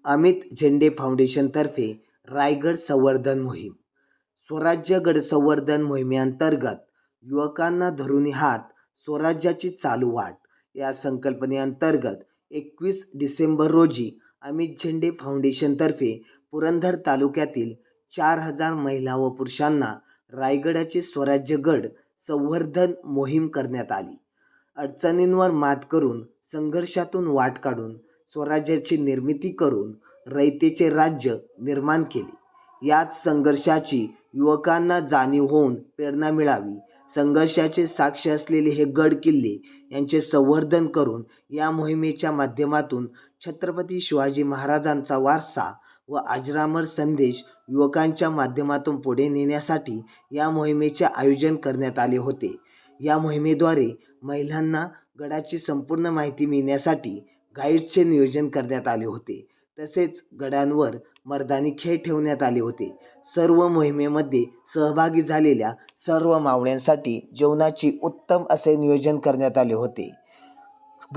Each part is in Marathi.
अमित झेंडे फाउंडेशनतर्फे रायगड संवर्धन मोहीम. स्वराज्य गड संवर्धन मोहिमेअंतर्गत युवकांना धरून हात स्वराज्याची चालू वाट या संकल्पनेअंतर्गत 21 डिसेंबर रोजी अमित झेंडे फाउंडेशनतर्फे पुरंदर तालुक्यातील 4000 महिला व पुरुषांना रायगडाचे स्वराज्य गड संवर्धन मोहीम करण्यात आली. अडचणींवर मात करून संघर्षातून वाट काढून स्वराज्याची निर्मिती करून रयतेचे राज्य निर्माण केले. याच संघर्षाची युवकांना जाणीव होऊन प्रेरणा मिळावी, संघर्षाचे साक्ष असलेले हे गड किल्ले यांचे संवर्धन करून या मोहिमेच्या माध्यमातून छत्रपती शिवाजी महाराजांचा वारसा व अजरामर संदेश युवकांच्या माध्यमातून पुढे नेण्यासाठी या मोहिमेचे आयोजन करण्यात आले होते. या मोहिमेद्वारे महिलांना गडाची संपूर्ण माहिती मिळण्यासाठी गाईड्सचे नियोजन करण्यात आले होते. तसेच गडांवर मर्दानी खेळ ठेवण्यात आले होते. सर्व मोहिमेमध्ये सहभागी झालेल्या सर्व मावळ्यांसाठी जेवणाची उत्तम असे नियोजन करण्यात आले होते.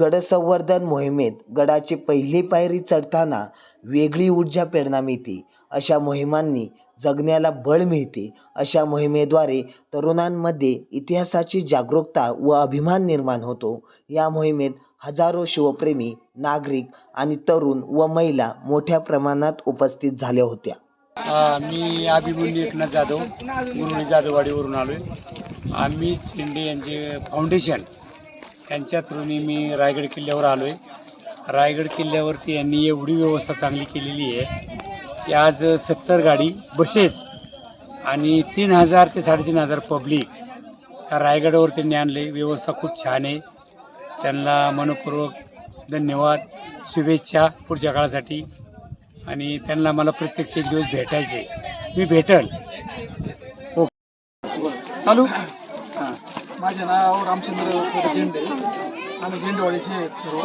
गड संवर्धन मोहिमेत गडाची पहिली पायरी चढताना वेगळी ऊर्जा प्रेरणा मिळते. अशा मोहिमांनी जगण्याला बळ मिळते. अशा मोहिमेद्वारे तरुणांमध्ये इतिहासाची जागरूकता व अभिमान निर्माण होतो. या मोहिमेत हजारो शिवप्रेमी नागरिक आणि तरुण व महिला मोठ्या प्रमाणात उपस्थित झाल्या होत्या. मी अभिमन्यू एकनाथ जाधव, गुरुणी जाधववाडीवरून आलो आहे. अमित झेंडे यांचे फाउंडेशन यांच्या थ्रूने मी रायगड किल्ल्यावर आलो आहे. रायगड किल्ल्यावरती यांनी एवढी व्यवस्था चांगली केलेली आहे की आज 70 गाडी बसेस आणि 3000 ते 3500 पब्लिक ह्या रायगडावर त्यांनी आणले. व्यवस्था खूप छान आहे. त्यांना मनपूर्वक धन्यवाद, शुभेच्छा पुढच्या काळासाठी. आणि त्यांना मला प्रत्यक्ष एक दिवस भेटायचे, मी भेटल. हो चालू. माझे नाव रामचंद्र झेंडे, आम्ही झेंडेवाडीचे आहेत सर्व.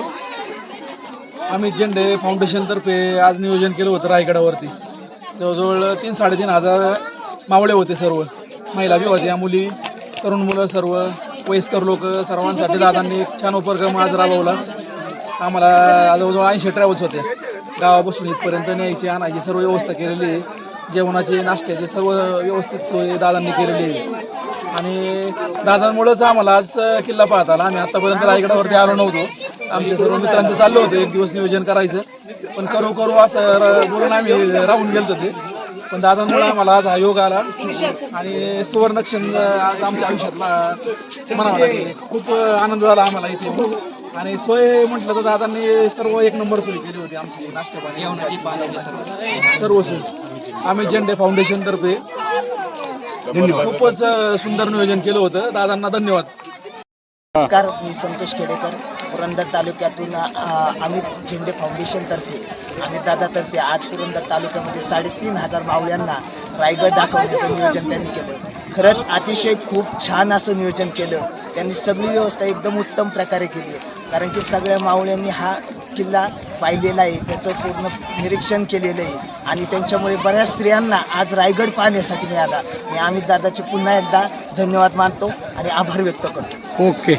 अमित झेंडे फाउंडेशनतर्फे आज नियोजन केलं होतं रायगडावरती. जवळजवळ 3-3.500 मावळे होते, सर्व महिला बी होत्या, मुली, तरुण मुलं, सर्व वयस्कर लोक, सर्वांसाठी दादांनी एक छान उपक्रम आज राबवला. आम्हाला जवळजवळ 80 ट्रॅव्हल्स होते. गावापासून इथपर्यंत न्यायची आणायची सर्व व्यवस्था केलेली आहे. जेवणाची, नाश्त्याची सर्व व्यवस्थित सोय दादांनी केलेली आहे. आणि दादांमुळेच आम्हाला आज किल्ला पाहता आला. आम्ही आत्तापर्यंत रायगडावरती आलो नव्हतो. आमचे सर्व मित्रांचं चाललं होतं एक दिवस नियोजन करायचं, पण करू असं बोलून आम्ही राहून गेलो ते. पण दादांमुळे आम्हाला आज हा योग आला आणि सुवर्णक्षण आज आमच्या आयुष्यातला म्हणावं लागेल. खूप आनंद झाला आम्हाला इथे. आणि सोय म्हटलं तर दादांनी सर्व एक नंबर सोय केली होती. आमची नाश्ता पाणी, जेवणाची, पाण्याची सर्व सोय आम्ही झेंडे फाउंडेशनतर्फे खूपच सुंदर नियोजन केलं होतं. दादांना धन्यवाद. नमस्कार, मी संतोष खेडेकर, पुरंदर तालुक्यातून अमित झेंडे फाउंडेशनतर्फे अमित दादातर्फे आज पुरंदर तालुक्यामध्ये 3500 मावळ्यांना रायगड दाखवण्याचं नियोजन त्यांनी केलं. खरंच अतिशय खूप छान असं नियोजन केलं त्यांनी. सगळी व्यवस्था एकदम उत्तम प्रकारे केली आहे. कारण की सगळ्या मावळ्यांनी हा किल्ला पाहिलेला आहे, त्याचं पूर्ण निरीक्षण केलेलं आहे आणि त्यांच्यामुळे बऱ्याच स्त्रियांना आज रायगड पाहण्यासाठी मिळाला. मी अमित दादाचे पुन्हा एकदा धन्यवाद मानतो आणि आभार व्यक्त करतो. ओके.